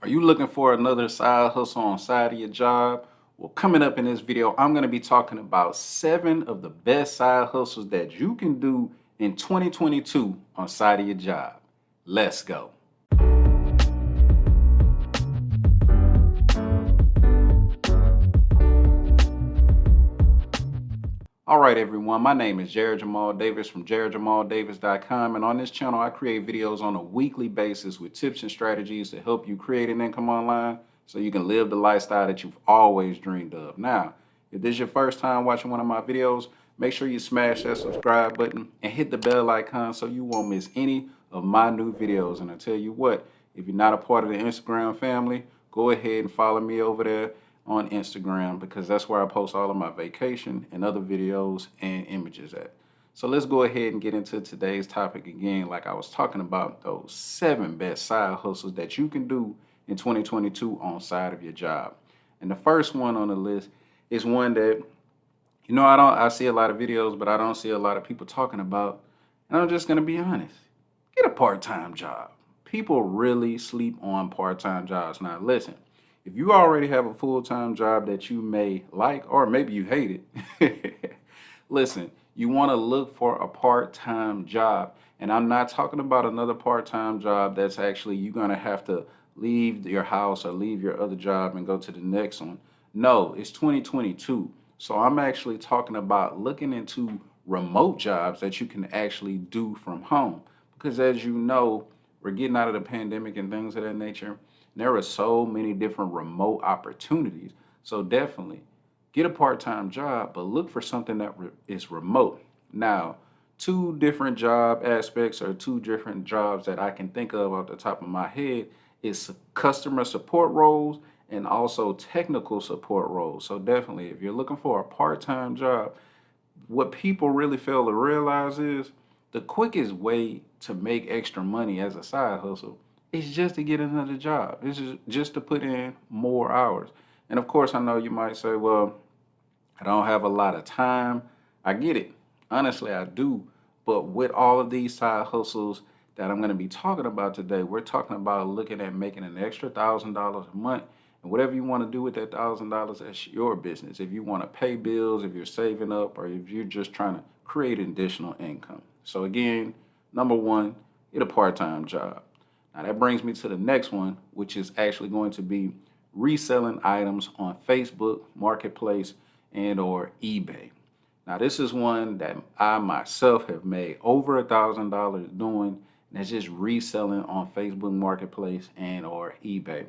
Are you looking for another side hustle on side of your job? Well, coming up in this video, I'm going to be talking about 7 of the best side hustles that you can do in 2022 on side of your job. Let's go. All right, everyone. My name is Jarrett-Jamal Davis from jarrettjamaldavis.com, and on this channel, I create videos on a weekly basis with tips and strategies to help you create an income online so you can live the lifestyle that you've always dreamed of. Now, if this is your first time watching one of my videos, make sure you smash that subscribe button and hit the bell icon so you won't miss any of my new videos. And I tell you what, if you're not a part of the Instagram family, go ahead and follow me over there on Instagram, because that's where I post all of my vacation and other videos and images at. So let's go ahead and get into today's topic again. Like I was talking about, those 7 best side hustles that you can do in 2022 on side of your job. And the first one on the list is one that, I see a lot of videos, but I don't see a lot of people talking about. And I'm just going to be honest. Get a part-time job. People really sleep on part-time jobs. Now listen, if you already have a full-time job that you may like, or maybe you hate it, listen, you want to look for a part-time job. And I'm not talking about another part-time job that's actually you're going to have to leave your house or leave your other job and go to the next one. No, it's 2022. So I'm actually talking about looking into remote jobs that you can actually do from home. Because as you know, we're getting out of the pandemic and things of that nature. There are so many different remote opportunities. So definitely get a part-time job, but look for something that is remote. Now, 2 different job aspects or 2 different jobs that I can think of off the top of my head is customer support roles and also technical support roles. So definitely, if you're looking for a part-time job, what people really fail to realize is the quickest way to make extra money as a side hustle is just to get another job. It's just to put in more hours. And of course, I know you might say, well, I don't have a lot of time. I get it. Honestly, I do. But with all of these side hustles that I'm going to be talking about today, we're talking about looking at making an extra $1,000 a month. And whatever you want to do with that $1,000, that's your business. If you want to pay bills, if you're saving up, or if you're just trying to create additional income. So again, number 1, get a part-time job. Now that brings me to the next one, which is actually going to be reselling items on Facebook Marketplace and or eBay. Now this is one that I myself have made over $1,000 doing, and that's just reselling on Facebook Marketplace and or eBay.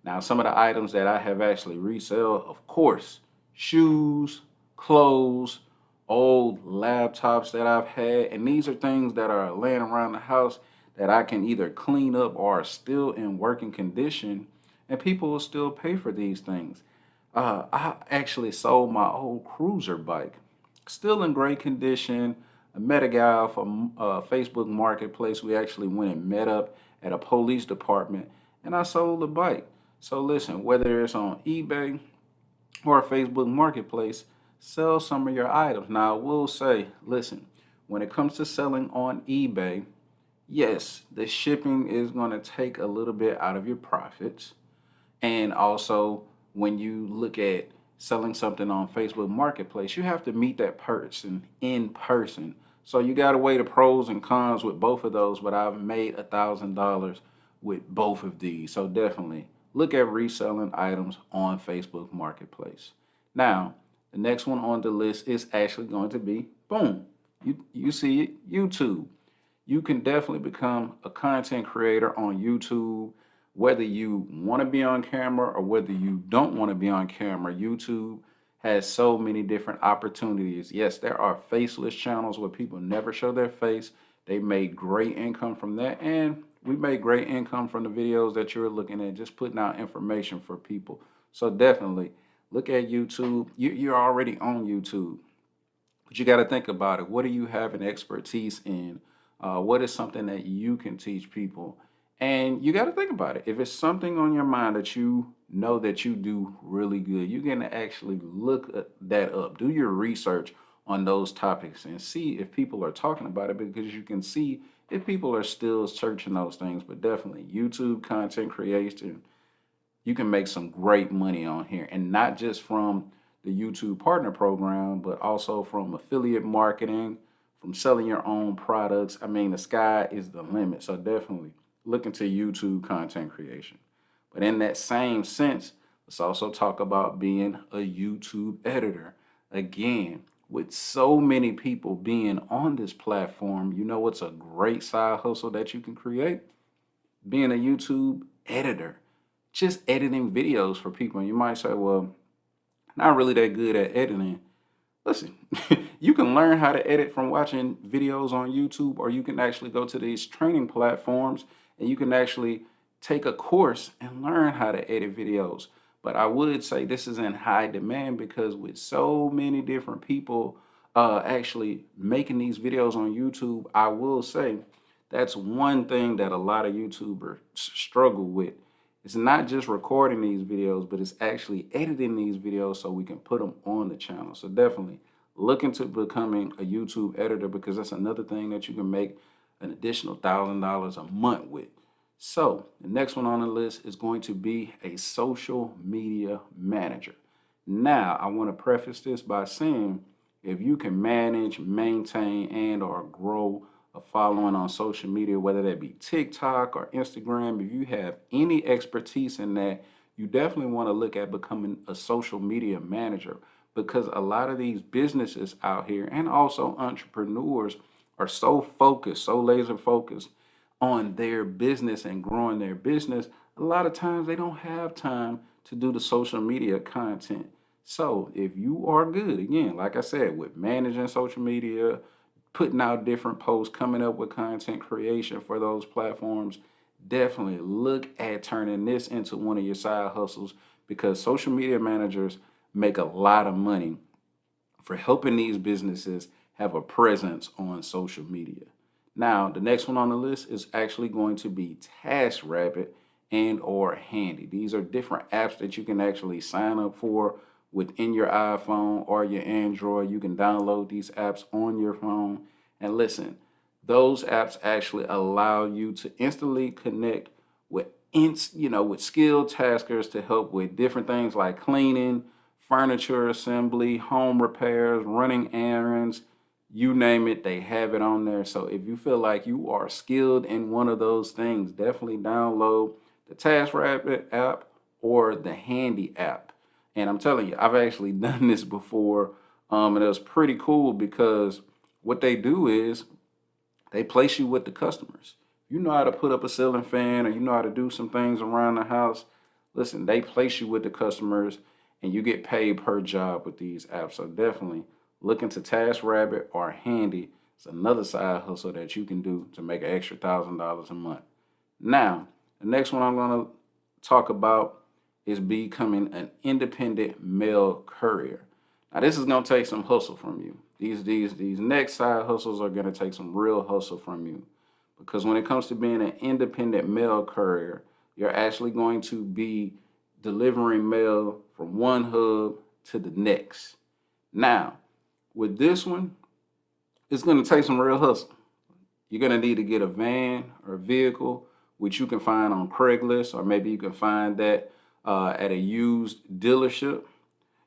Now some of the items that I have actually resell, of course, shoes, clothes, old laptops that I've had, and these are things that are laying around the house that I can either clean up or are still in working condition, and people will still pay for these things. I actually sold my old cruiser bike, still in great condition. I met a guy from Facebook Marketplace. We actually went and met up at a police department, and I sold the bike. So listen, whether it's on eBay or Facebook Marketplace, sell some of your items. Now I will say, listen, when it comes to selling on eBay, yes, the shipping is going to take a little bit out of your profits. And also, when you look at selling something on Facebook Marketplace, you have to meet that person in person. So you got to weigh the pros and cons with both of those, but I've made $1,000 with both of these. So definitely look at reselling items on Facebook Marketplace. Now, the next one on the list is actually going to be, boom, you see it, YouTube. You can definitely become a content creator on YouTube, whether you want to be on camera or whether you don't want to be on camera. YouTube has so many different opportunities. Yes, there are faceless channels where people never show their face. They make great income from that, and we make great income from the videos that you're looking at, just putting out information for people. So definitely look at YouTube. You're already on YouTube, but you got to think about it. What do you have an expertise in? What is something that you can teach people? And you got to think about it. If it's something on your mind that you know that you do really good, you're going to actually look that up. Do your research on those topics and see if people are talking about it, because you can see if people are still searching those things. But definitely YouTube content creation, you can make some great money on here, and not just from the YouTube partner program, but also from affiliate marketing, from selling your own products. I mean, the sky is the limit. So definitely look into YouTube content creation. But in that same sense, let's also talk about being a YouTube editor. Again, with so many people being on this platform, you know what's a great side hustle that you can create? Being a YouTube editor, just editing videos for people. And you might say, well, not really that good at editing. Listen, you can learn how to edit from watching videos on YouTube, or you can actually go to these training platforms and you can actually take a course and learn how to edit videos. But I would say this is in high demand because with so many different people actually making these videos on YouTube, I will say that's one thing that a lot of YouTubers struggle with. It's not just recording these videos, but it's actually editing these videos so we can put them on the channel. So definitely look into becoming a YouTube editor, because that's another thing that you can make an additional $1,000 a month with. So the next one on the list is going to be a social media manager. Now, I want to preface this by saying if you can manage, maintain, and or grow a following on social media, whether that be TikTok or Instagram, if you have any expertise in that, you definitely want to look at becoming a social media manager, because a lot of these businesses out here and also entrepreneurs are so focused, so laser focused on their business and growing their business. A lot of times they don't have time to do the social media content. So if you are good, again, like I said, with managing social media, putting out different posts, coming up with content creation for those platforms, definitely look at turning this into one of your side hustles, because social media managers make a lot of money for helping these businesses have a presence on social media. Now, the next one on the list is actually going to be TaskRabbit and or Handy. These are different apps that you can actually sign up for within your iPhone or your Android. You can download these apps on your phone. And listen, those apps actually allow you to instantly connect with with skilled taskers to help with different things like cleaning, furniture assembly, home repairs, running errands, you name it, they have it on there. So if you feel like you are skilled in one of those things, definitely download the TaskRabbit app or the Handy app. And I'm telling you, I've actually done this before, and it was pretty cool because what they do is they place you with the customers. You know how to put up a ceiling fan, or you know how to do some things around the house. Listen, they place you with the customers and you get paid per job with these apps. So definitely look into TaskRabbit or Handy. It's another side hustle that you can do to make an extra $1,000 a month. Now, the next one I'm going to talk about is becoming an independent mail courier. Now, this is going to take some hustle from you. These next side hustles are going to take some real hustle from you, because when it comes to being an independent mail courier, you're actually going to be delivering mail from one hub to the next. Now, with this one, it's going to take some real hustle. You're going to need to get a van or vehicle, which you can find on Craigslist, or maybe you can find that at a used dealership.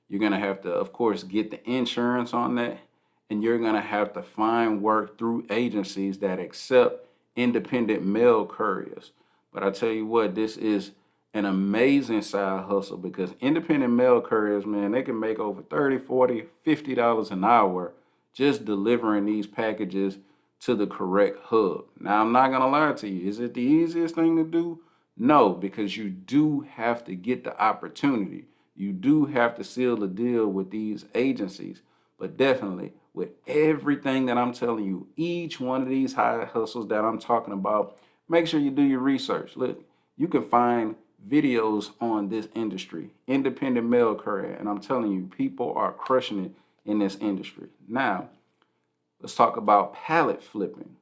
You're going to have to, of course, get the insurance on that. And you're going to have to find work through agencies that accept independent mail couriers. But I tell you what, this is an amazing side hustle, because independent mail couriers, man, they can make over 30, 40, $50 an hour just delivering these packages to the correct hub. Now, I'm not going to lie to you. Is it the easiest thing to do? No, because you do have to get the opportunity. You do have to seal the deal with these agencies. But definitely, with everything that I'm telling you, each one of these high hustles that I'm talking about, make sure you do your research. Look, you can find videos on this industry, independent mail courier, and I'm telling you, people are crushing it in this industry. Now, let's talk about pallet flipping.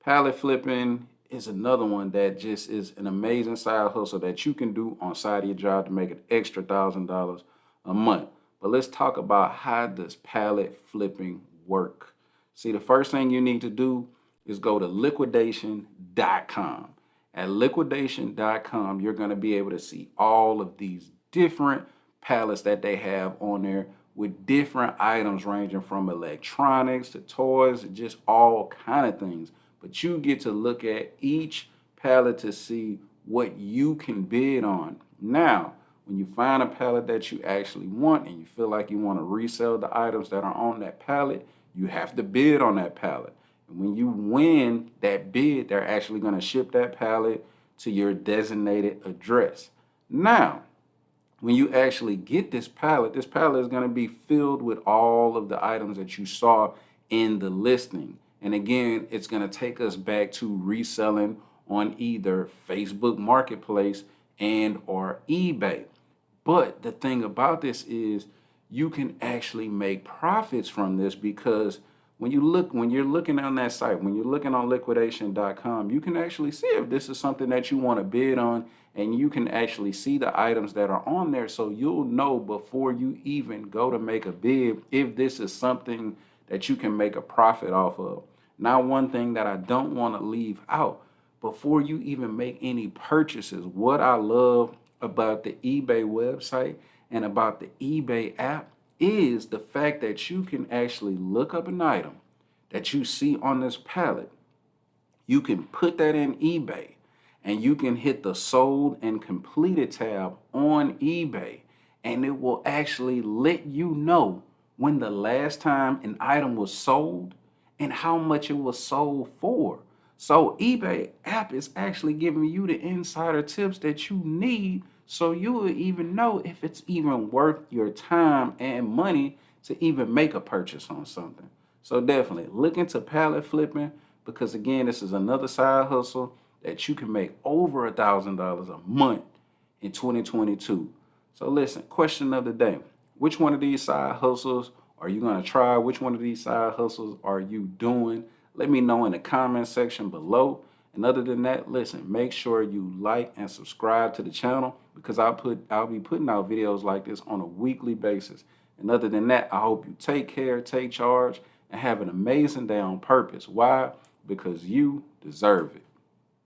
Pallet flipping is another one that just is an amazing side hustle that you can do on side of your job to make an extra $1,000 a month. But let's talk about, how does pallet flipping work? See, the first thing you need to do is go to liquidation.com. At liquidation.com, you're going to be able to see all of these different pallets that they have on there with different items ranging from electronics to toys, just all kind of things. But you get to look at each pallet to see what you can bid on. Now, when you find a pallet that you actually want and you feel like you want to resell the items that are on that pallet, you have to bid on that pallet. And when you win that bid, they're actually going to ship that pallet to your designated address. Now, when you actually get this pallet is going to be filled with all of the items that you saw in the listing. And again, it's going to take us back to reselling on either Facebook Marketplace and or eBay. But the thing about this is you can actually make profits from this, because when you're looking on that site, when you're looking on liquidation.com, you can actually see if this is something that you want to bid on, and you can actually see the items that are on there, so you'll know before you even go to make a bid if this is something that you can make a profit off of. Now, one thing that I don't want to leave out, before you even make any purchases, what I love about the eBay website and about the eBay app is the fact that you can actually look up an item that you see on this pallet. You can put that in eBay and you can hit the sold and completed tab on eBay, and it will actually let you know when the last time an item was sold and how much it was sold for. So eBay app is actually giving you the insider tips that you need, so you will even know if it's even worth your time and money to even make a purchase on something. So definitely look into pallet flipping, because again, this is another side hustle that you can make over $1,000 a month in 2022. So listen, question of the day: which one of these side hustles are you going to try? Which one of these side hustles are you doing? Let me know in the comment section below. And other than that, listen, make sure you like and subscribe to the channel, because I'll be putting out videos like this on a weekly basis. And other than that, I hope you take care, take charge, and have an amazing day on purpose. Why? Because you deserve it.